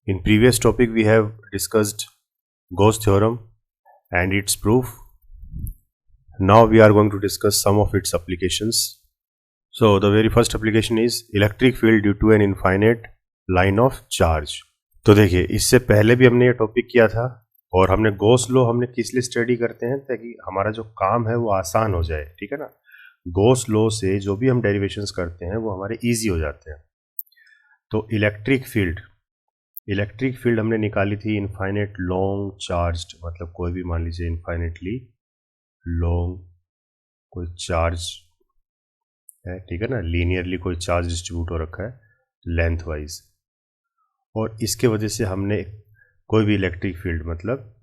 In previous topic we have discussed Gauss theorem and its proof. Now we are going to discuss some of its applications. So the very first application is electric field due to an infinite line of charge. तो देखिए इससे पहले भी हमने ये topic किया था और हमने गॉस लॉ हमने किस लिए स्टडी करते हैं ताकि हमारा जो काम है वो आसान हो जाए, ठीक है ना। गॉस लॉ से जो भी हम डेरिवेशंस करते हैं वो हमारे इजी हो जाते हैं। तो इलेक्ट्रिक फील्ड हमने निकाली थी इनफाइनेट लॉन्ग चार्ज्ड, मतलब कोई भी मान लीजिए इनफाइनेटली लॉन्ग कोई चार्ज है, ठीक है ना, लीनियरली कोई चार्ज डिस्ट्रीब्यूट हो रखा है लेंथ वाइज, और इसके वजह से हमने कोई भी इलेक्ट्रिक फील्ड मतलब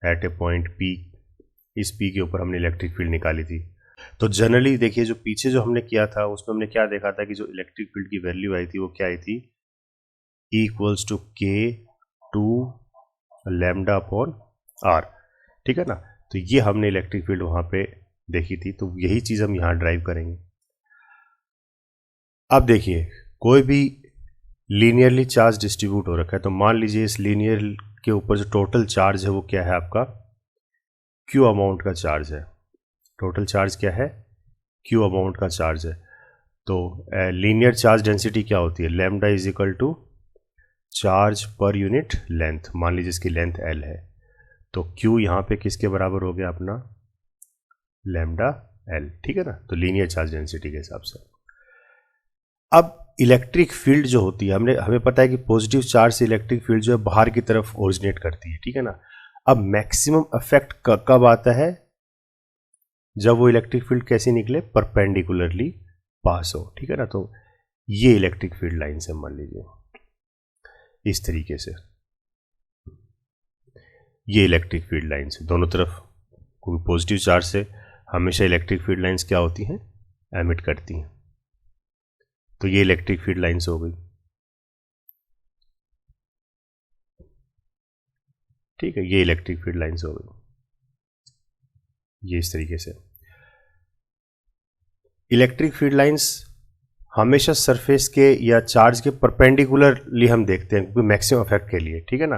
एट ए पॉइंट पी, इस पी के ऊपर हमने इलेक्ट्रिक फील्ड निकाली थी। तो जनरली देखिए जो पीछे जो हमने किया था उसमें हमने क्या देखा था कि जो इलेक्ट्रिक फील्ड की वैल्यू आई थी वो क्या आई थी, इक्वल्स टू के टू लैम्डा अपॉन आर, ठीक है ना। तो ये हमने इलेक्ट्रिक फील्ड वहां पे देखी थी, तो यही चीज हम यहां ड्राइव करेंगे। अब देखिए कोई भी लीनियरली चार्ज डिस्ट्रीब्यूट हो रखा है, तो मान लीजिए इस लीनियर के ऊपर जो टोटल चार्ज है वो क्या है आपका, क्यू अमाउंट का चार्ज है। टोटल चार्ज क्या है, क्यू अमाउंट का चार्ज है। तो लीनियर चार्ज डेंसिटी क्या होती है, lambda is equal to charge per unit length. मान लीजिए इसकी लेंथ एल है, तो क्यू यहाँ पे किसके बराबर हो गया अपना, लैम्डा एल, ठीक है ना। तो लीनियर चार्ज डेंसिटी के हिसाब से। अब इलेक्ट्रिक फील्ड जो होती है हमें पता है कि पॉजिटिव चार्ज से इलेक्ट्रिक फील्ड जो है बाहर की तरफ ओरिजिनेट करती है, ठीक है ना। अब मैक्सिमम इफेक्ट कब आता है, जब वो इलेक्ट्रिक फील्ड कैसे निकले, परपेंडिकुलरली पास हो, ठीक है ना। तो ये इलेक्ट्रिक फील्ड लाइन से मान लीजिए इस तरीके से, ये इलेक्ट्रिक फील्ड लाइन से दोनों तरफ कोई पॉजिटिव चार्ज से हमेशा इलेक्ट्रिक फील्ड लाइंस क्या होती हैं, एमिट करती हैं। तो ये इलेक्ट्रिक फील्ड लाइंस हो गई, ठीक है, ये इलेक्ट्रिक फील्ड लाइंस हो गई, ये इस तरीके से। इलेक्ट्रिक फील्ड लाइंस हमेशा सरफेस के या चार्ज के परपेंडिकुलरली हम देखते हैं क्योंकि मैक्सिमम इफेक्ट के लिए, ठीक है ना।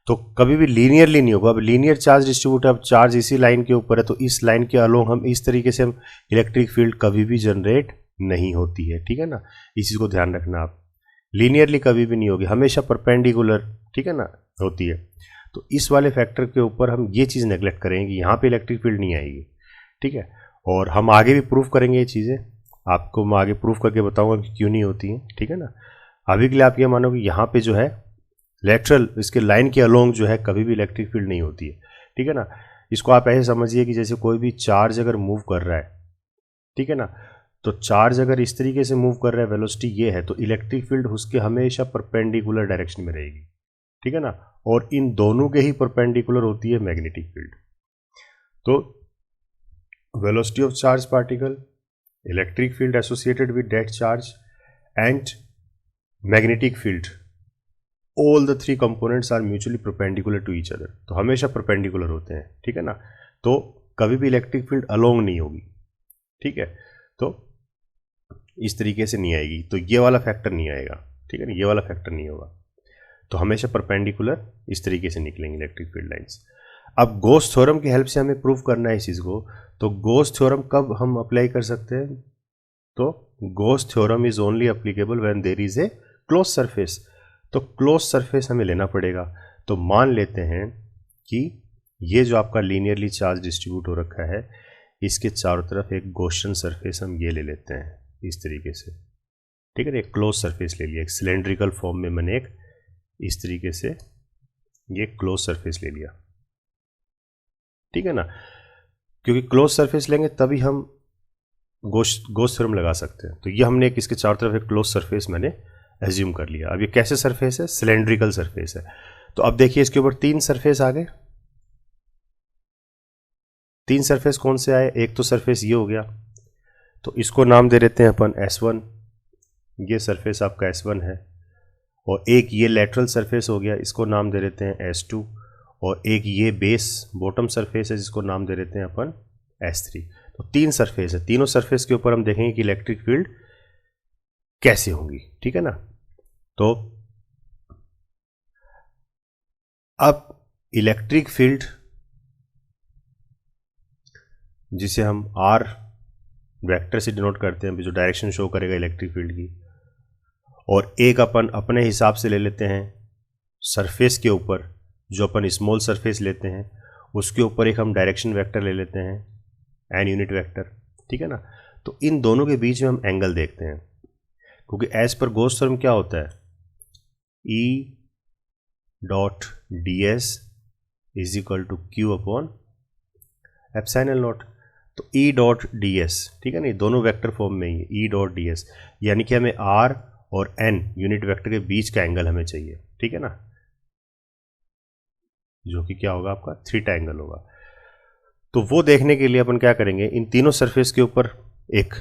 तो कभी भी लीनियरली नहीं होगा। अब लीनियर चार्ज डिस्ट्रीब्यूट, अब चार्ज इसी लाइन के ऊपर है तो इस लाइन के अलोंग हम इस तरीके से हम इलेक्ट्रिक फील्ड कभी भी जनरेट नहीं होती है, ठीक है ना। इस चीज को ध्यान रखना आप, लीनियरली कभी भी नहीं होगी, हमेशा परपेंडिकुलर, ठीक है ना, होती है। तो इस वाले फैक्टर के ऊपर हम ये चीज़ नेग्लेक्ट करेंगे कि यहाँ पे इलेक्ट्रिक फील्ड नहीं आएगी, ठीक है। और हम आगे भी प्रूफ करेंगे ये चीज़ें, आपको मैं आगे प्रूफ करके बताऊंगा कि क्यों नहीं होती हैं, ठीक है ना। अभी के लिए आप ये मानो कि यहाँ पे जो है लेटरल इसके लाइन के अलोंग जो है कभी भी इलेक्ट्रिक फील्ड नहीं होती है, ठीक है ना। इसको आप ऐसे समझिए कि जैसे कोई भी चार्ज अगर मूव कर रहा है, ठीक है ना, तो चार्ज अगर इस तरीके से मूव कर रहा है, वेलोसिटी ये है, तो इलेक्ट्रिक फील्ड उसके हमेशा परपेंडिकुलर डायरेक्शन में रहेगी, ठीक है ना। और इन दोनों के ही परपेंडिकुलर होती है मैग्नेटिक फील्ड। तो velocity of charge particle, electric field associated with that charge and magnetic field, all the three components are mutually perpendicular to each other. तो हमेशा परपेंडिकुलर होते हैं, ठीक है ना। तो कभी भी इलेक्ट्रिक फील्ड अलोंग नहीं होगी, ठीक है। तो इस तरीके से नहीं आएगी, तो ये वाला फैक्टर नहीं आएगा, ठीक है ना, ये वाला फैक्टर नहीं होगा। तो हमेशा परपेंडिकुलर इस तरीके से निकलेंगे इलेक्ट्रिक फील्ड लाइंस। अब गॉस थ्योरम की हेल्प से हमें प्रूव करना है इस चीज़ को। तो गॉस थ्योरम कब हम अप्लाई कर सकते हैं, तो Gauss theorem is only applicable when there is a close surface. तो क्लोज सरफेस हमें लेना पड़ेगा। तो मान लेते हैं कि ये जो आपका लीनियरली चार्ज डिस्ट्रीब्यूट हो रखा है, इसके चारों तरफ एक गॉसियन सरफेस हम ये ले लेते हैं इस तरीके से, ठीक है। एक क्लोज सरफेस ले लिया, एक सिलेंड्रिकल फॉर्म में मैंने एक इस तरीके से ये क्लोज सरफेस ले लिया, ठीक है ना। क्योंकि क्लोज सरफेस लेंगे तभी हम गॉस थ्योरम लगा सकते हैं। तो ये हमने एक इसके चारों तरफ एक क्लोज सरफेस मैंने एज्यूम कर लिया। अब ये कैसे सरफेस है, सिलेंड्रिकल सरफेस है। तो अब देखिए इसके ऊपर तीन सरफेस आ गए। तीन सरफेस कौन से आए, एक तो सरफेस ये हो गया, तो इसको नाम दे देते हैं अपन S1, ये सरफेस आपका S1 है। और एक ये लेटरल सरफेस हो गया, इसको नाम दे देते हैं S2। और एक ये बेस बॉटम सरफेस है जिसको नाम दे देते हैं अपन S3। तो तीन सरफेस है, तीनों सरफेस के ऊपर हम देखेंगे कि इलेक्ट्रिक फील्ड कैसे होंगी, ठीक है ना। तो अब इलेक्ट्रिक फील्ड जिसे हम आर वेक्टर से डिनोट करते हैं, जो डायरेक्शन शो करेगा इलेक्ट्रिक फील्ड की, और एक अपन अपने हिसाब से ले लेते हैं सरफेस के ऊपर, जो अपन स्मॉल सरफेस लेते हैं उसके ऊपर एक हम डायरेक्शन वेक्टर ले लेते हैं एन यूनिट वेक्टर, ठीक है ना। तो इन दोनों के बीच में हम एंगल देखते हैं, क्योंकि एज पर गॉस थ्योरम क्या होता है, E dot D S is equal to Q upon epsilon naught. तो ई डॉट डी एस, ठीक है ना, ये दोनों वेक्टर फॉर्म में ही है, ई डॉट डी एस, यानी कि हमें आर और एन यूनिट वेक्टर के बीच का एंगल हमें चाहिए, ठीक है ना, जो कि क्या होगा आपका थीटा एंगल होगा। तो वो देखने के लिए अपन क्या करेंगे, इन तीनों सरफेस के ऊपर एक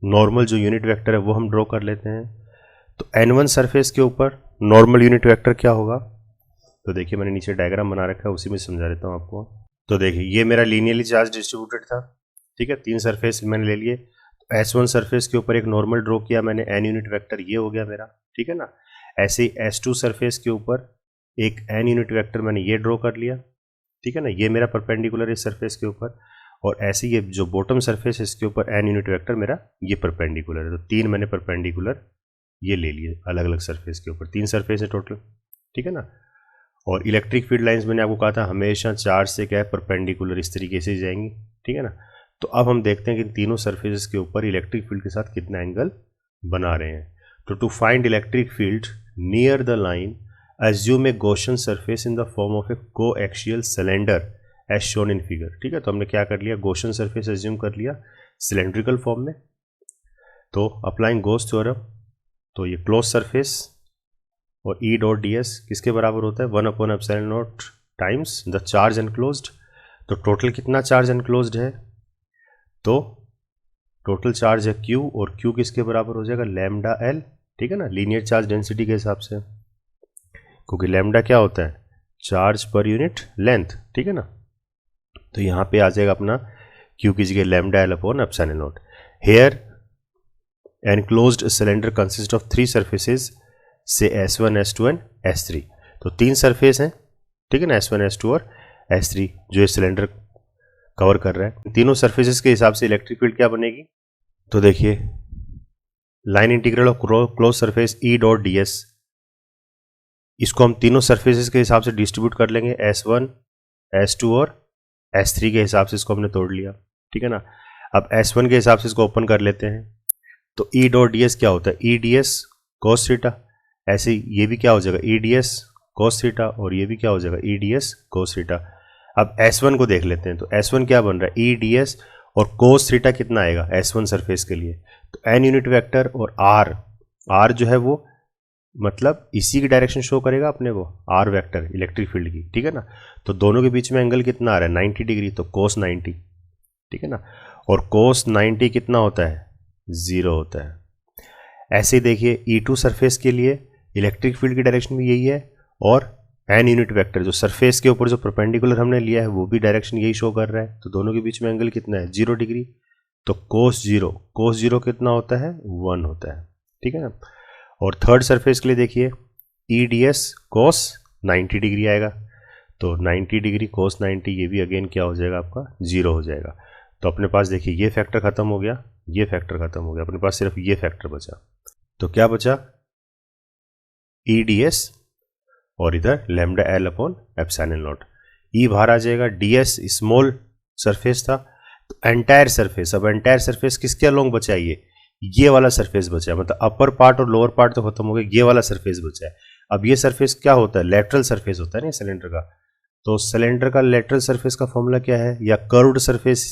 नॉर्मल जो यूनिट वेक्टर है वो हम ड्रॉ कर लेते हैं। तो n1 सरफेस के ऊपर नॉर्मल यूनिट वेक्टर क्या होगा, तो देखिए मैंने नीचे डायग्राम बना रखा है, उसी में समझा देता हूँ आपको। तो देखिए ये मेरा लीनियरली चार्ज डिस्ट्रीब्यूटेड था, ठीक है, 3 सरफेस मैंने ले लिए। तो S1 सरफेस के ऊपर एक नॉर्मल ड्रॉ किया मैंने, n यूनिट वेक्टर ये हो गया मेरा, ठीक है ना। ऐसे ही S2 सरफेस के ऊपर एक n यूनिट वेक्टर मैंने ये ड्रॉ कर लिया, ठीक है ना, ये मेरा परपेंडिकुलर इस सरफेस के ऊपर, और ऐसे ये जो बॉटम सरफेस है इसके ऊपर n यूनिट वेक्टर मेरा ये परपेंडिकुलर है। तो 3 मैंने परपेंडिकुलर ये ले लिए अलग अलग सरफेस के ऊपर, 3 सरफेस है टोटल, ठीक है ना। और इलेक्ट्रिक फील्ड लाइंस मैंने आपको कहा था हमेशा चार्ज से क्या है परपेंडिकुलर इस तरीके से जाएंगी, ठीक है ना। तो अब हम देखते हैं कि तीनों सरफेसेस के ऊपर इलेक्ट्रिक फील्ड के साथ कितना एंगल बना रहे हैं। तो to find electric field near the line assume a Gaussian surface in the form of a coaxial cylinder as shown in figure, ठीक है। तो हमने क्या कर लिया, Gaussian surface assume कर लिया cylindrical form में। तो अप्लाइंग Gauss थ्योरम, तो ये क्लोज सरफेस और E डॉट डी एस किसके बराबर होता है, 1 upon epsilon not times the charge enclosed. तो टोटल कितना चार्ज एनक्लोज्ड है, तो टोटल चार्ज है Q, और Q किसके बराबर हो जाएगा, लैम्डा L, ठीक है ना, लीनियर चार्ज डेंसिटी के हिसाब से, क्योंकि लैम्डा क्या होता है, चार्ज पर यूनिट लेंथ, ठीक है ना। तो यहाँ पे आ जाएगा अपना Q की जगह lambda L upon epsilon naught. Here enclosed cylinder consist of 3 surfaces से S1 S2 एंड S3। तो 3 सरफेस हैं, ठीक है ना, S1 S2 और S3 जो ये सिलेंडर कवर कर रहा है। तीनों सरफेसेस के हिसाब से इलेक्ट्रिक फील्ड क्या बनेगी, तो देखिए line integral of close surface E dot D S, इसको हम तीनों सरफेसेस के हिसाब से डिस्ट्रीब्यूट कर लेंगे, S1 S2 और S3 के हिसाब से इसको हमने तोड़ लिया, ठीक है ना। अब S1 के हिसाब से इसको ओपन कर लेते हैं। तो E डॉट डी एस क्या होता है, E D S cos theta, ऐसे ये भी क्या हो जाएगा E D S cos theta, और ये भी क्या हो जाएगा E D S cos theta. अब S1 को देख लेते हैं, तो S1 क्या बन रहा है, ई डी एस और कोस थीटा कितना आएगा S1 सरफेस के लिए, तो n यूनिट वेक्टर और r जो है वो मतलब इसी की डायरेक्शन शो करेगा अपने को, r वेक्टर इलेक्ट्रिक फील्ड की, ठीक है ना। तो दोनों के बीच में एंगल कितना आ रहा है 90 डिग्री, तो कोस 90, ठीक है ना, और कोस 90 कितना होता है 0 होता है। ऐसे ही देखिए E2 सरफेस के लिए इलेक्ट्रिक फील्ड की डायरेक्शन भी यही है, और n यूनिट वेक्टर जो सरफेस के ऊपर जो परपेंडिकुलर हमने लिया है वो भी डायरेक्शन यही शो कर रहा है। तो दोनों के बीच में एंगल कितना है 0 डिग्री, तो कोस जीरो कितना होता है 1 होता है, ठीक है ना। और थर्ड सरफेस के लिए देखिए ई डी एस कोस 90 डिग्री आएगा, तो 90 डिग्री कोस 90 ये भी अगेन क्या हो जाएगा आपका 0 हो जाएगा। तो अपने पास देखिए ये फैक्टर खत्म हो गया, ये फैक्टर खत्म हो गया, अपने पास सिर्फ ये फैक्टर बचा। तो क्या बचा, ई डी एस और इधर lambda L upon epsilon naught. E बाहर आ जाएगा, डी एस स्मॉल सरफेस था, तो एंटायर सरफेस, अब एंटायर सरफेस किसके अलोंग बचा है, ये वाला सरफेस बचा है, मतलब अपर पार्ट और लोअर पार्ट तो खत्म हो गया, ये वाला सरफेस बचा है। अब ये सरफेस क्या होता है, लेटरल सरफेस होता है ना सिलेंडर का। तो सिलेंडर का लेटरल सरफेस का फॉर्मूला क्या है, या कर्व्ड सरफेस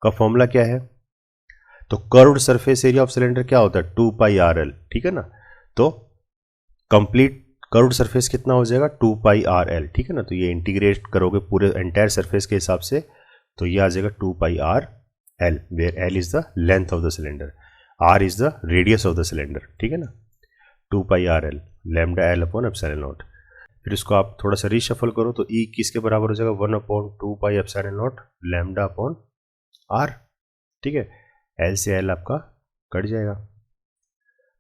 का फॉर्मूला क्या है, तो curved surface area of cylinder क्या होता है 2 पाई आर एल, ठीक है ना। तो कंप्लीट कर्व्ड सरफेस कितना हो जाएगा 2 पाई आर एल, ठीक है ना। तो ये इंटीग्रेट करोगे पूरे एंटायर सरफेस के हिसाब से, तो ये आ जाएगा 2 pi R L, where L is the length of the cylinder, R is the radius of the cylinder, ठीक है ना। 2 pi R L lambda L upon epsilon naught. फिर इसको आप थोड़ा सा रीशफल करो, तो ई किसके बराबर हो जाएगा 1 upon 2 pi epsilon naught lambda upon R, ठीक है। एल से एल आपका कट जाएगा,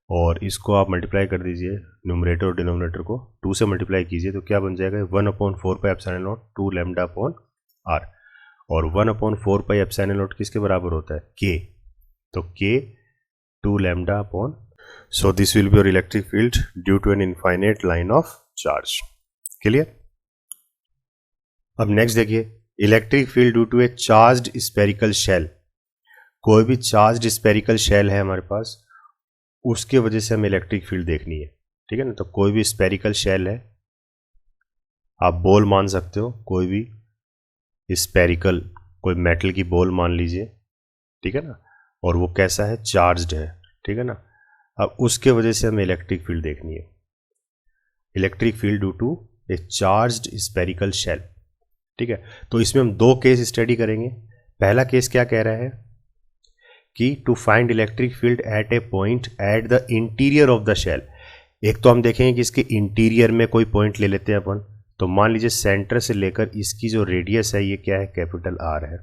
और इसको आप मल्टीप्लाई कर दीजिए, न्यूमरेटर और डिनोमिनेटर को 2 से मल्टीप्लाई कीजिए तो क्या बन जाएगा 1/4πε0 2 λ/r। और 1/4πε0 किसके बराबर होता है k, तो k 2 λ/। So this will be your electric field due to an infinite line of charge. Clear. अब नेक्स्ट देखिए, electric field due to a charged spherical shell. कोई भी चार्ज्ड स्फेरिकल शेल है हमारे पास, उसके वजह से हमें इलेक्ट्रिक फील्ड देखनी है, ठीक है ना। तो कोई भी स्फेरिकल शेल है, आप बॉल मान सकते हो, कोई भी स्फेरिकल कोई मेटल की बॉल मान लीजिए, ठीक है ना, और वो कैसा है चार्ज्ड है, ठीक है ना। अब उसके वजह से हमें इलेक्ट्रिक फील्ड देखनी है, electric field due to a charged spherical shell, ठीक है। तो इसमें हम 2 केस स्टडी करेंगे। पहला केस क्या कह रहा है कि to find electric field at a point at the interior of the shell. एक तो हम देखेंगे कि इसके इंटीरियर में कोई पॉइंट ले लेते हैं अपन, तो मान लीजिए सेंटर से लेकर इसकी जो रेडियस है ये क्या है कैपिटल आर है,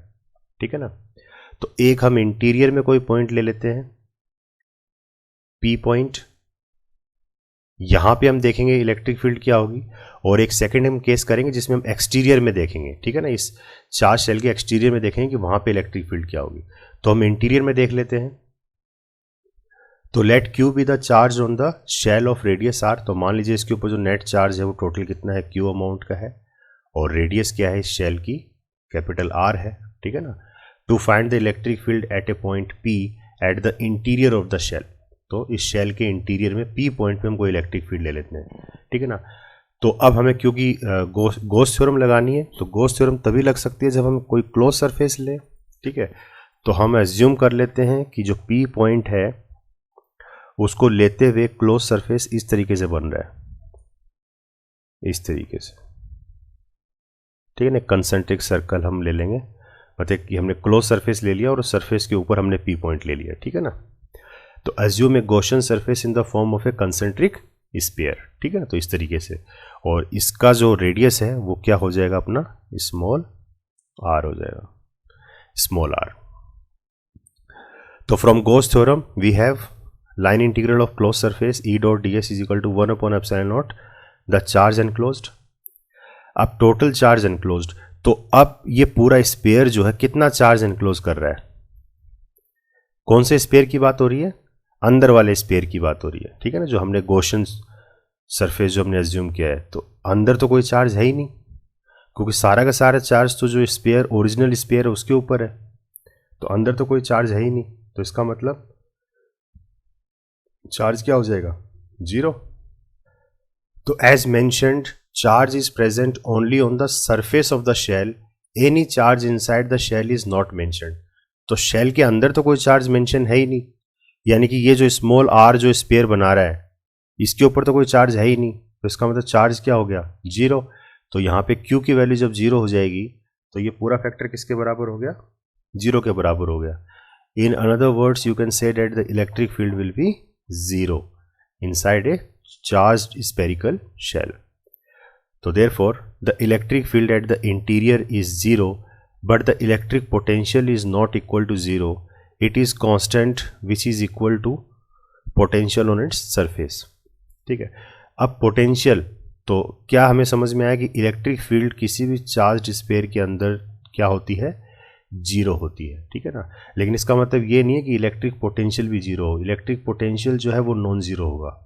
ठीक है ना। तो एक हम इंटीरियर में कोई पॉइंट ले लेते हैं पी पॉइंट, यहां पे हम देखेंगे इलेक्ट्रिक फील्ड क्या होगी, और एक सेकंड हम केस करेंगे जिसमें हम एक्सटीरियर में देखेंगे, ठीक है ना, इस चार्ज शेल के एक्सटीरियर में देखेंगे कि वहां पे इलेक्ट्रिक फील्ड क्या होगी। तो हम इंटीरियर में देख लेते हैं। तो let Q be the charge on the shell of radius R. तो मान लीजिए इसके ऊपर जो नेट चार्ज है वो टोटल कितना है क्यू अमाउंट का है, और रेडियस क्या है इस शेल की कैपिटल आर है, ठीक है ना। To find the electric field at a point P at the interior of the shell. तो इस शेल के इंटीरियर में पी पॉइंट पे हम कोई इलेक्ट्रिक फील्ड ले लेते हैं, ठीक है ना। तो अब हमें क्योंकि गॉस थ्योरम लगानी है, तो गॉस थ्योरम तभी लग सकती है जब हम कोई क्लोज सरफेस लें, ठीक है। तो हम एज्यूम कर लेते हैं कि जो पी पॉइंट है उसको लेते हुए क्लोज सरफेस इस तरीके से बन रहा है, इस तरीके से, ठीक है ना। कंसेंट्रिक सर्कल हम ले लेंगे, मतलब कि हमने क्लोज सरफेस ले लिया और उस सरफेस के ऊपर हमने पी पॉइंट ले लिया, ठीक है ना। तो assume A Gaussian surface in the form of A concentric sphere, ठीक है ना। तो इस तरीके से, और इसका जो रेडियस है वो क्या हो जाएगा अपना स्मॉल आर हो जाएगा, स्मॉल आर। तो from Gauss theorem we have line integral of close surface E dot D S is equal to 1/ε0 the charge enclosed. अब टोटल चार्ज एनक्लोज्ड, तो अब ये पूरा स्फीयर जो है कितना चार्ज एनक्लोज कर रहा है, कौन से स्फीयर की बात हो रही है, अंदर वाले स्फीयर की बात हो रही है, ठीक है ना, जो हमने गॉसियन सरफेस जो हमने एज्यूम किया है। तो अंदर तो कोई चार्ज है ही नहीं, क्योंकि सारा का सारा चार्ज तो जो स्फीयर ओरिजिनल स्फीयर है उसके ऊपर है, तो अंदर तो कोई चार्ज है ही नहीं। तो इसका मतलब चार्ज क्या हो जाएगा 0। तो as mentioned charge is present only on the surface of the shell, any charge inside the shell is not mentioned. तो शेल के अंदर तो कोई चार्ज मेंशन है ही नहीं, यानी कि ये जो स्मॉल आर जो स्फीयर बना रहा है इसके ऊपर तो कोई चार्ज है ही नहीं, तो इसका मतलब चार्ज क्या हो गया 0। तो यहाँ पे Q की वैल्यू जब 0 हो जाएगी तो ये पूरा फैक्टर किसके बराबर हो गया 0 के बराबर हो गया। In another words you can say that the electric field will be 0 inside a charged spherical shell. तो therefore the electric field at the interior is 0 but the electric potential is not equal to 0, it is constant which is equal to potential on its surface, ठीक है। अब potential, तो क्या हमें समझ में आया कि इलेक्ट्रिक फील्ड किसी भी चार्ज्ड स्फीयर के अंदर क्या होती है 0 होती है, ठीक है ना। लेकिन इसका मतलब ये नहीं है कि इलेक्ट्रिक पोटेंशियल भी 0 हो, इलेक्ट्रिक पोटेंशियल जो है वो नॉन जीरो होगा,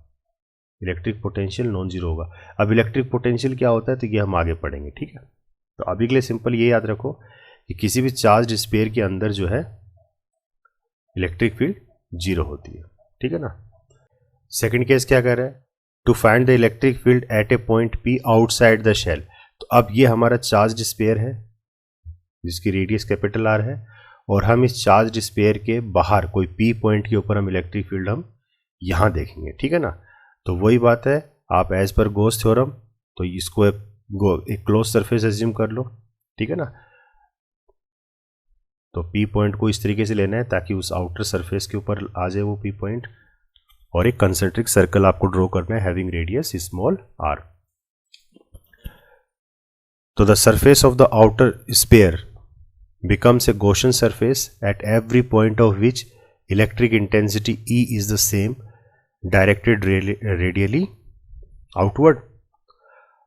इलेक्ट्रिक पोटेंशियल नॉन जीरो होगा। अब इलेक्ट्रिक पोटेंशियल क्या होता है तो ये हम आगे पढ़ेंगे, ठीक है। तो अभी के लिए सिंपल ये याद रखो कि किसी भी चार्ज्ड स्फीयर के अंदर जो है इलेक्ट्रिक फील्ड 0 होती है, ठीक है ना। सेकंड केस क्या कर रहा है, to find the electric field at a point P outside the shell. तो अब ये हमारा चार्ज्ड स्फीयर है जिसकी रेडियस कैपिटल आर है, और हम इस चार्ज्ड स्फीयर के बाहर कोई पी पॉइंट के ऊपर हम इलेक्ट्रिक फील्ड हम यहां देखेंगे, ठीक है ना। तो वही बात है, आप एज पर गॉस थ्योरम तो इसको एक क्लोज सरफेस एज्यूम कर लो, ठीक है ना। तो पी पॉइंट को इस तरीके से लेना है ताकि उस आउटर सरफेस के ऊपर आ जाए वो पी पॉइंट, और एक कंसेंट्रिक सर्कल आपको ड्रॉ करना है हैविंग रेडियस स्मॉल आर। तो the surface of the outer sphere becomes a Gaussian surface at every point of which electric intensity E is the same directed radially outward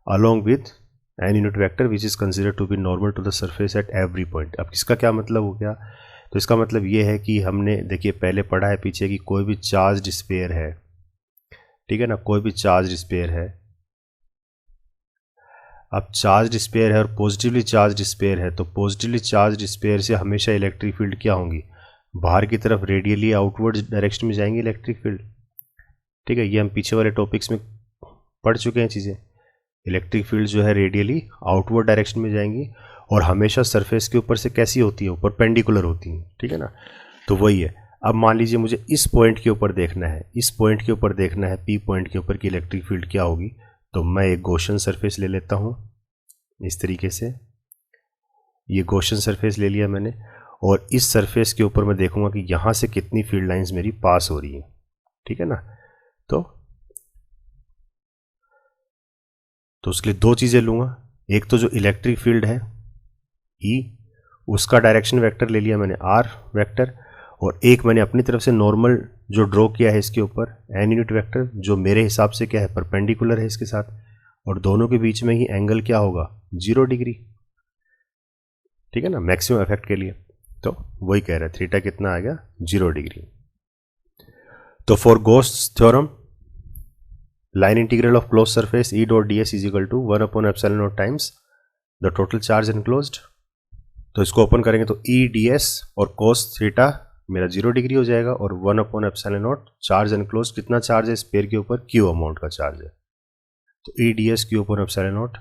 along with an unit vector which is considered to be normal to the surface at every point। अब इसका क्या मतलब हो गया? तो इसका मतलब ये है कि हमने देखिए पहले पढ़ा है पीछे कि कोई भी चार्ज स्फीयर है, ठीक है ना, कोई भी चार्ज स्फीयर है। अब चार्ज स्फीयर है और पॉजिटिवली चार्ज स्फीयर है, तो पॉजिटिवली चार्ज स्फीयर से हमेशा इलेक्ट्रिक फील्ड क्या होंगी? बाहर की तरफ रेडियली आउटवर्ड डायरेक्शन में जाएंगे इलेक्ट्रिक फील्ड, ठीक है। ये हम पीछे वाले टॉपिक्स में पढ़ चुके हैं चीज़ें। इलेक्ट्रिक फील्ड जो है रेडियली आउटवर्ड डायरेक्शन में जाएंगी और हमेशा सरफेस के ऊपर से कैसी होती है? परपेंडिकुलर होती हैं, ठीक है ना। तो वही है। अब मान लीजिए मुझे इस पॉइंट के ऊपर देखना है, इस पॉइंट के ऊपर देखना है, पी पॉइंट के ऊपर की इलेक्ट्रिक फील्ड क्या होगी। तो मैं एक गॉसियन सरफेस ले लेता हूँ इस तरीके से, ये गॉसियन सरफेस ले लिया मैंने, और इस सरफेस के ऊपर मैं देखूंगा कि यहाँ से कितनी फील्ड लाइंस मेरी पास हो रही हैं, ठीक है ना। तो उसके लिए दो चीज़ें लूँगा, एक तो जो इलेक्ट्रिक फील्ड है ई, उसका डायरेक्शन वेक्टर ले लिया मैंने आर वेक्टर, और एक मैंने अपनी तरफ से नॉर्मल जो ड्रॉ किया है इसके ऊपर एन यूनिट वेक्टर, जो मेरे हिसाब से क्या है? परपेंडिकुलर है इसके साथ, और दोनों के बीच में ही एंगल क्या होगा? 0 डिग्री, ठीक है ना, मैक्सिमम इफेक्ट के लिए। तो वही कह रहे हैं, थीटा कितना आ गया? 0 डिग्री। तो for Gauss theorem line integral of closed surface E dot ds is equal to 1 upon epsilon naught times the total charge enclosed। तो इसको ओपन करेंगे तो E ds और cos थीटा मेरा 0 डिग्री हो जाएगा, और 1 upon epsilon naught charge enclosed, कितना चार्ज है स्फीयर के ऊपर? Q अमाउंट का चार्ज है। तो E ds Q upon epsilon naught,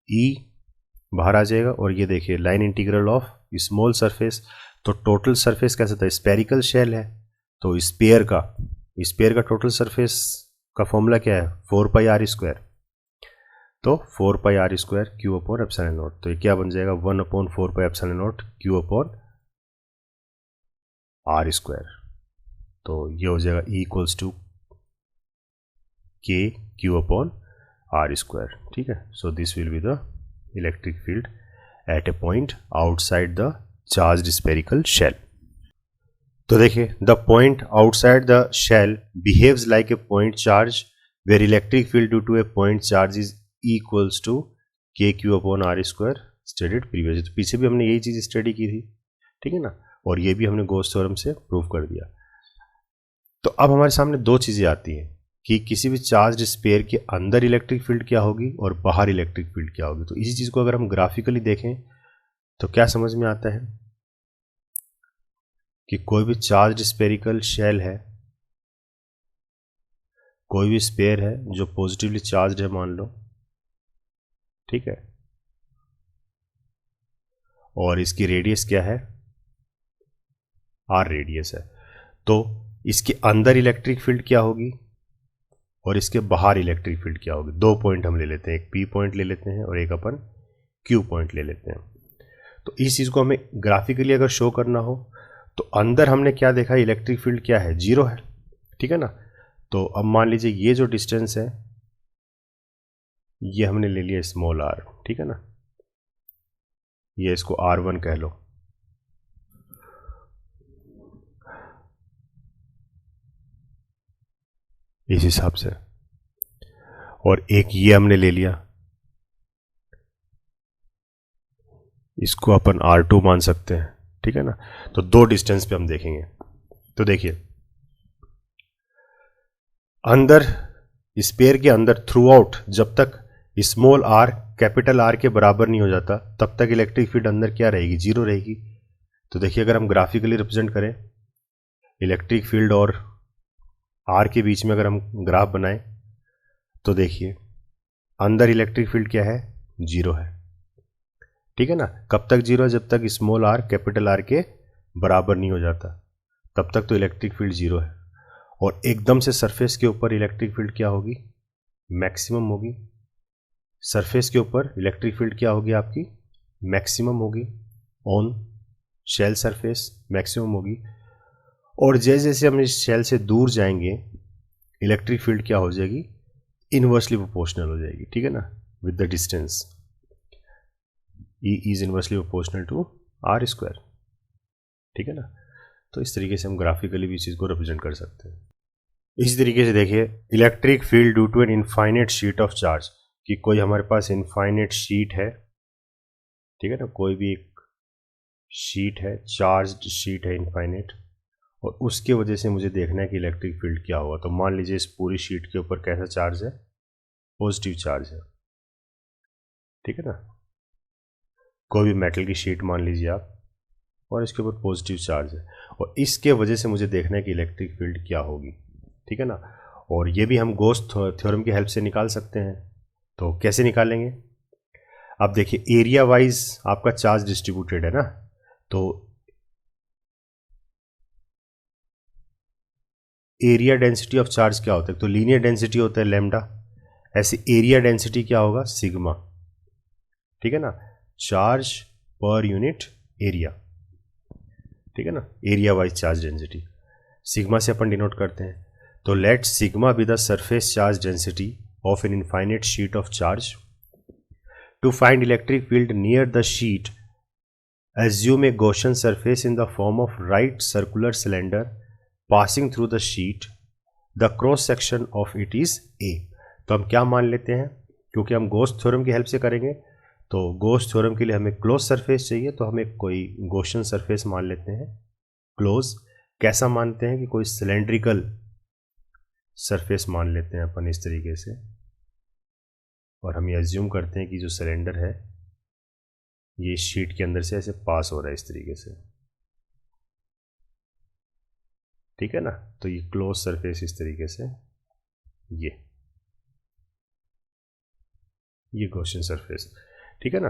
E बाहर आ जाएगा, और ये देखिए line integral of small surface, तो टोटल सरफेस कैसा था? स्पेरिकल शेल है, तो स्फीयर का टोटल सरफेस का फॉर्मूला क्या है? 4 पाई आर स्क्वायर। तो 4 pi R square Q upon epsilon naught, तो ये क्या बन जाएगा? 1 upon 4 pi epsilon naught Q upon R square. तो ये हो जाएगा E equals to K Q upon R square, ठीक है। So this will be the electric field at a point outside the charged spherical shell. तो देखिए, the point outside the shell behaves like a point charge where electric field due to a point charge is equals to K Q upon R square studied previously. तो पीछे भी हमने यही चीज़ study की थी, ठीक है ना, और ये भी हमने गॉस थ्योरम से प्रूव कर दिया। तो अब हमारे सामने दो चीज़ें आती हैं कि किसी भी चार्ज स्फीयर के अंदर इलेक्ट्रिक फील्ड क्या होगी और बाहर इलेक्ट्रिक फील्ड क्या होगी। तो इसी चीज़ को अगर हम ग्राफिकली देखें तो क्या समझ में आता है कि कोई भी चार्ज स्फेरिकल शेल है, कोई भी स्फीयर है जो पॉजिटिवली चार्ज है मान लो, ठीक है, और इसकी रेडियस क्या है? आर रेडियस है। तो इसके अंदर इलेक्ट्रिक फील्ड क्या होगी और इसके बाहर इलेक्ट्रिक फील्ड क्या होगी? दो पॉइंट हम ले लेते हैं, एक पी पॉइंट ले लेते हैं और एक अपन क्यू पॉइंट ले लेते हैं। तो इस चीज़ को हमें ग्राफिकली अगर शो करना हो तो अंदर हमने क्या देखा? इलेक्ट्रिक फील्ड क्या है? 0 है, ठीक है ना। तो अब मान लीजिए ये जो डिस्टेंस है ये हमने ले लिया स्मॉल r, ठीक है ना, ये इसको r1 कह लो। इस हिसाब से, और एक ये हमने ले लिया, इसको अपन r2 मान सकते हैं, ठीक है ना। तो दो डिस्टेंस पे हम देखेंगे। तो देखिए, अंदर स्फीयर के अंदर थ्रू आउट जब तक स्मॉल r कैपिटल R के बराबर नहीं हो जाता तब तक इलेक्ट्रिक फील्ड अंदर क्या रहेगी? 0 रहेगी। तो देखिए, अगर हम ग्राफिकली रिप्रेजेंट करें इलेक्ट्रिक फील्ड और R के बीच में अगर हम ग्राफ बनाएं तो देखिए, अंदर इलेक्ट्रिक फील्ड क्या है? 0 है, ठीक है ना। कब तक 0 है? जब तक स्मॉल r कैपिटल R के बराबर नहीं हो जाता तब तक तो इलेक्ट्रिक फील्ड 0 है। और एकदम से सरफेस के ऊपर इलेक्ट्रिक फील्ड क्या होगी? मैक्सिमम होगी। सरफेस के ऊपर इलेक्ट्रिक फील्ड क्या होगी आपकी? मैक्सिमम होगी। ऑन शेल सरफेस मैक्सिमम होगी। और जैसे जैसे हम इस शेल से दूर जाएंगे इलेक्ट्रिक फील्ड क्या हो जाएगी? इनवर्सली प्रोपोर्शनल हो जाएगी, ठीक है ना, with the distance. E is inversely proportional to R square, ठीक है ना। तो इस तरीके से हम ग्राफिकली भी इस चीज़ को रिप्रेजेंट कर सकते हैं। इसी तरीके से देखिए electric field due to an infinite sheet of charge, कि कोई हमारे पास इनफाइनाइट शीट है, ठीक है ना, कोई भी एक शीट है, चार्ज्ड शीट है इनफाइनाइट, और उसके वजह से मुझे देखना है कि इलेक्ट्रिक फील्ड क्या होगा। तो मान लीजिए इस पूरी शीट के ऊपर कैसा चार्ज है, पॉजिटिव चार्ज है, ठीक है ना, कोई भी मेटल की शीट मान लीजिए आप, और इसके ऊपर पॉजिटिव चार्ज है, और इसके वजह से मुझे देखना है कि इलेक्ट्रिक फील्ड क्या होगी, ठीक है ना। और ये भी हम गॉस थ्योरम की हेल्प से निकाल सकते हैं। तो कैसे निकालेंगे, अब देखिए एरिया वाइज आपका चार्ज डिस्ट्रीब्यूटेड है ना, तो एरिया डेंसिटी ऑफ चार्ज क्या होता है, तो लीनियर डेंसिटी होता है लैम्डा, ऐसे एरिया डेंसिटी क्या होगा, सिग्मा, ठीक है ना, चार्ज पर यूनिट एरिया, ठीक है ना, area wise charge density sigma से अपन डिनोट करते हैं। तो let sigma be the surface charge density of an infinite sheet of charge. To find electric field near the sheet assume a Gaussian surface in the form of right circular cylinder passing through the sheet. The cross section of it is A. तो हम क्या मान लेते हैं, क्योंकि हम Gauss theorem की help से करेंगे, तो गॉस थ्योरम के लिए हमें क्लोज सरफेस चाहिए, तो हम एक कोई गॉसियन सरफेस मान लेते हैं क्लोज। कैसा मानते हैं कि कोई सिलेंड्रिकल सरफेस मान लेते हैं अपन इस तरीके से, और हम ये एज्यूम करते हैं कि जो सिलेंडर है ये शीट के अंदर से ऐसे पास हो रहा है इस तरीके से, ठीक है ना। तो ये क्लोज सरफेस इस तरीके से, ये गॉसियन सरफेस, ठीक है ना।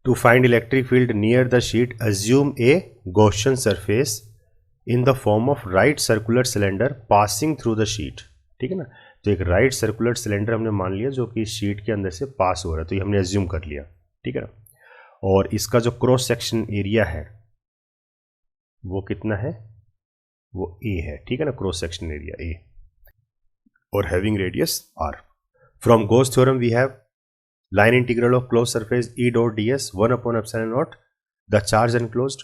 To find electric field near the sheet assume a Gaussian surface in the form of right circular cylinder passing through the sheet, ठीक है ना। तो एक राइट सर्कुलर सिलेंडर हमने मान लिया जो कि शीट के अंदर से पास हो रहा है, तो ये हमने अज्यूम कर लिया, ठीक है ना। और इसका जो क्रॉस सेक्शन एरिया है वो कितना है, वो ए है, ठीक है ना, क्रॉस सेक्शन एरिया ए, और having radius R. From Gauss theorem we have line integral of close surface E dot D S 1/ε0 the charge enclosed.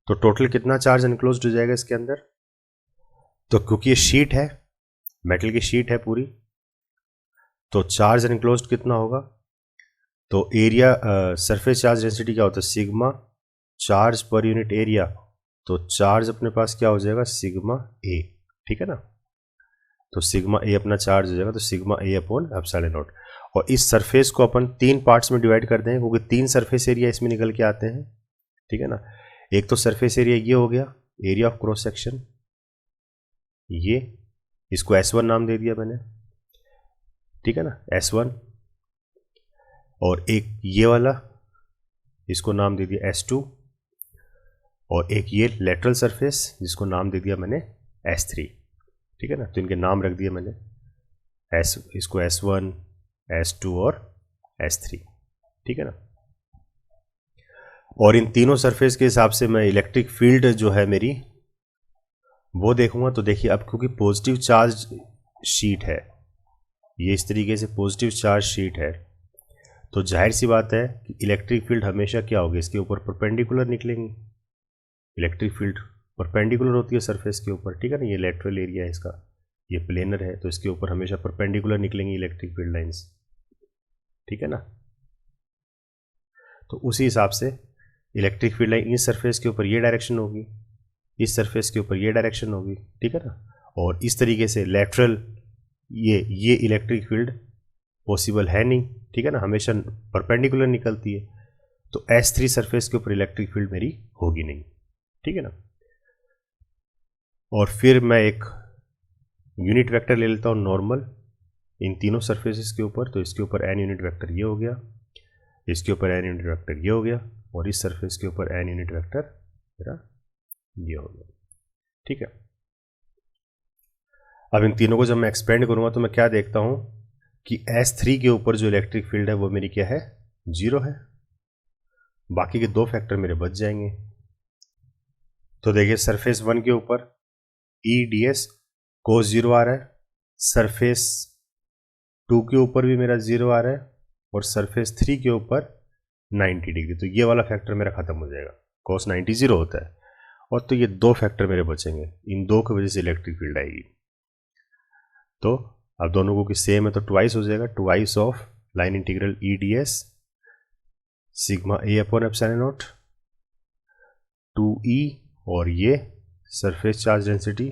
तो टोटल कितना चार्ज एनक्लोज्ड हो जाएगा इसके अंदर, तो क्योंकि ये शीट है, मेटल की शीट है पूरी, तो चार्ज एनक्लोज्ड कितना होगा, तो एरिया सरफेस चार्ज डेंसिटी क्या होता है, sigma charge per unit area, तो चार्ज अपने पास क्या हो जाएगा, सिग्मा ए, ठीक है ना। तो सिग्मा ए अपना चार्ज हो जाएगा, तो sigma A upon epsilon not. और इस सरफेस को अपन 3 पार्ट्स में डिवाइड करते हैं, क्योंकि 3 सरफेस एरिया इसमें निकल के आते हैं, ठीक है ना। एक तो सरफेस एरिया ये हो गया, एरिया ऑफ क्रॉस सेक्शन, ये इसको S1 नाम दे दिया मैंने, ठीक है ना, S1। और एक ये वाला, इसको नाम दे दिया S2, और एक ये लेटरल सरफेस जिसको नाम दे दिया मैंने S3, ठीक है ना। तो इनके नाम रख दिए मैंने, इसको S1, S2 और S3, ठीक है ना। और इन तीनों सरफेस के हिसाब से मैं इलेक्ट्रिक फील्ड जो है मेरी वो देखूंगा। तो देखिए अब क्योंकि पॉजिटिव चार्ज शीट है, ये इस तरीके से पॉजिटिव चार्ज शीट है, तो जाहिर सी बात है कि इलेक्ट्रिक फील्ड हमेशा क्या होगी, इसके ऊपर परपेंडिकुलर निकलेंगी। इलेक्ट्रिक फील्ड परपेंडिकुलर होती है सरफेस के ऊपर, ठीक है ना, ये लेटरल एरिया है इसका, ये प्लेनर है, तो इसके ऊपर हमेशा परपेंडिकुलर निकलेंगी इलेक्ट्रिक फील्ड लाइंस, ठीक है ना। तो उसी हिसाब से इलेक्ट्रिक फील्ड लाइन इस सरफेस के ऊपर ये डायरेक्शन होगी, इस सरफेस के ऊपर ये डायरेक्शन होगी, ठीक है ना। और इस तरीके से लेटरल ये इलेक्ट्रिक फील्ड पॉसिबल है नहीं, ठीक है ना, हमेशा परपेंडिकुलर निकलती है, तो S3 सरफेस के ऊपर इलेक्ट्रिक फील्ड मेरी होगी नहीं, ठीक है ना। और फिर मैं एक यूनिट वेक्टर ले लेता हूँ नॉर्मल इन तीनों सरफेसेस के ऊपर, तो इसके ऊपर n यूनिट वेक्टर ये हो गया, इसके ऊपर n यूनिट वेक्टर ये हो गया, और इस सरफेस के ऊपर n यूनिट वेक्टर मेरा ये हो गया, ठीक है। अब इन तीनों को जब मैं एक्सपेंड करूंगा तो मैं क्या देखता हूं कि S3 के ऊपर जो इलेक्ट्रिक फील्ड है वो मेरी क्या है, 0 है, बाकी के 2 फैक्टर मेरे बच जाएंगे। तो देखिए सरफेस 1 के ऊपर EDS cos 0 आ रहा है, सरफेस 2 के ऊपर भी मेरा 0 आ रहा है, और सरफेस 3 के ऊपर 90 डिग्री, तो ये वाला फैक्टर मेरा खत्म हो जाएगा, cos 90 0 होता है। और तो ये दो फैक्टर मेरे बचेंगे, इन दो की वजह से इलेक्ट्रिक फील्ड आएगी। तो अब दोनों को कि सेम है तो ट्वाइस हो जाएगा, twice of line integral E D S sigma A upon epsilon not 2E, और ये सरफेस चार्ज डेंसिटी।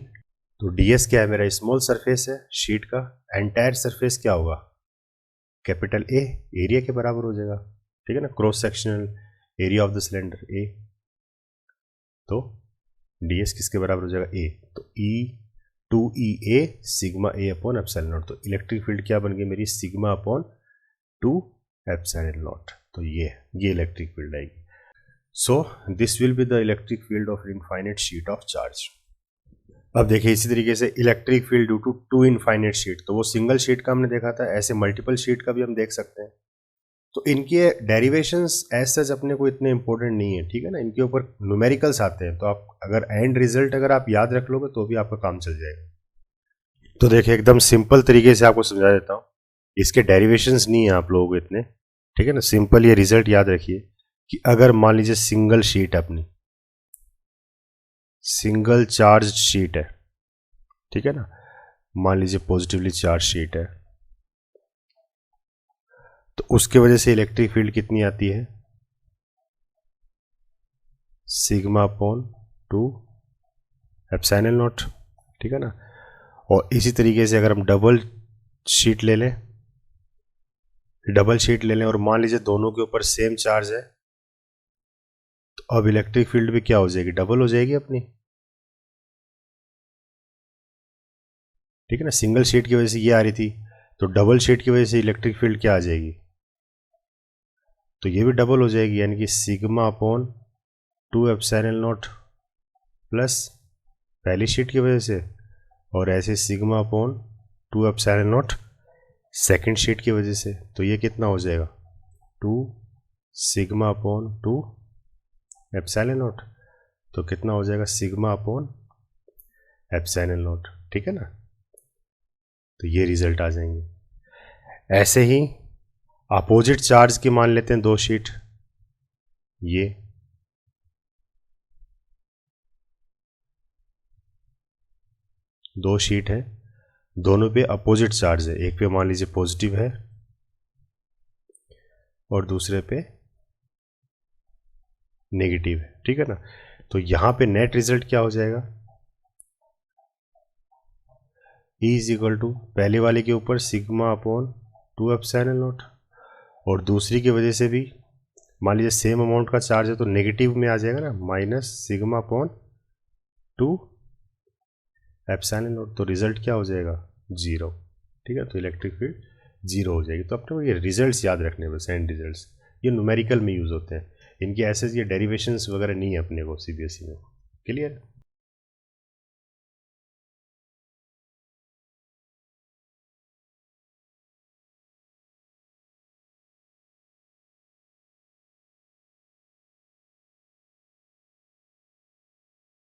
तो ds क्या है मेरा, स्मॉल सरफेस है शीट का, एंटायर सरफेस क्या होगा, कैपिटल ए, एरिया के बराबर हो जाएगा, ठीक है ना, cross sectional area of the cylinder A. तो ds किसके बराबर हो जाएगा, ए, तो E2EA sigma A upon epsilon naught. तो इलेक्ट्रिक फील्ड क्या बन गई मेरी, सिग्मा अपॉन 2 एप्सिलॉन नॉट। तो ये इलेक्ट्रिक फील्ड आएगी। So this will be the electric field of infinite sheet of charge. अब देखिए इसी तरीके से electric field due to two infinite sheet, तो वो सिंगल शीट का हमने देखा था, ऐसे मल्टीपल शीट का भी हम देख सकते हैं। तो इनके डेरिवेशंस एज सच अपने को इतने इंपॉर्टेंट नहीं है, ठीक है ना, इनके ऊपर न्यूमेरिकल्स आते हैं, तो आप अगर एंड रिजल्ट अगर आप याद रख लोगे तो भी आपका काम चल जाएगा। तो देखिए एकदम सिंपल तरीके से आपको समझा देता हूँ, इसके डेरिवेशंस नहीं है आप लोगों को इतने, ठीक है ना, सिंपल ये रिजल्ट याद रखिए कि अगर मान लीजिए सिंगल शीट है अपनी, सिंगल चार्ज शीट है, ठीक है ना, मान लीजिए पॉजिटिवली चार्ज शीट है, तो उसके वजह से इलेक्ट्रिक फील्ड कितनी आती है, सिग्मा अपॉन 2 एप्सिलॉन नॉट, ठीक है ना। और इसी तरीके से अगर हम डबल शीट ले लें और मान लीजिए दोनों के ऊपर सेम चार्ज है, तो अब इलेक्ट्रिक फील्ड भी क्या हो जाएगी, डबल हो जाएगी अपनी, ठीक है ना। सिंगल शीट की वजह से ये आ रही थी, तो डबल शीट की वजह से इलेक्ट्रिक फील्ड क्या आ जाएगी, तो ये भी डबल हो जाएगी, यानी कि sigma upon 2 epsilon not plus पहली शीट की वजह से, और ऐसे sigma upon 2 epsilon not second sheet की वजह से। तो ये कितना हो जाएगा, 2 सिग्मा अपॉन 2 एप्सिलॉन नॉट, तो कितना हो जाएगा, सिग्मा अपॉन एप्सिलॉन नॉट, ठीक है ना। तो ये रिजल्ट आ जाएंगे। ऐसे ही अपोजिट चार्ज की मान लेते हैं दो शीट, ये दो शीट है, दोनों पे अपोजिट चार्ज है, एक पे मान लीजिए पॉजिटिव है और दूसरे पे नेगेटिव है, ठीक है ना। तो यहां पे नेट रिजल्ट क्या हो जाएगा, E इज इक्वल टू पहले वाले के ऊपर सिग्मा अपॉन 2 एप्सिलॉन नॉट, और दूसरी की वजह से भी मान लीजिए सेम अमाउंट का चार्ज है तो नेगेटिव में आ जाएगा ना, minus sigma upon 2 epsilon naught. तो रिजल्ट क्या हो जाएगा, 0, ठीक है। तो इलेक्ट्रिक फील्ड 0 हो जाएगी। तो अपने को ये रिजल्ट्स याद रखने बस, एंड रिजल्ट्स ये न्यूमेरिकल में यूज़ होते हैं, इनके ऐसे ये डेरिवेशंस वगैरह नहीं है अपने को सीबीएसई में। क्लियर।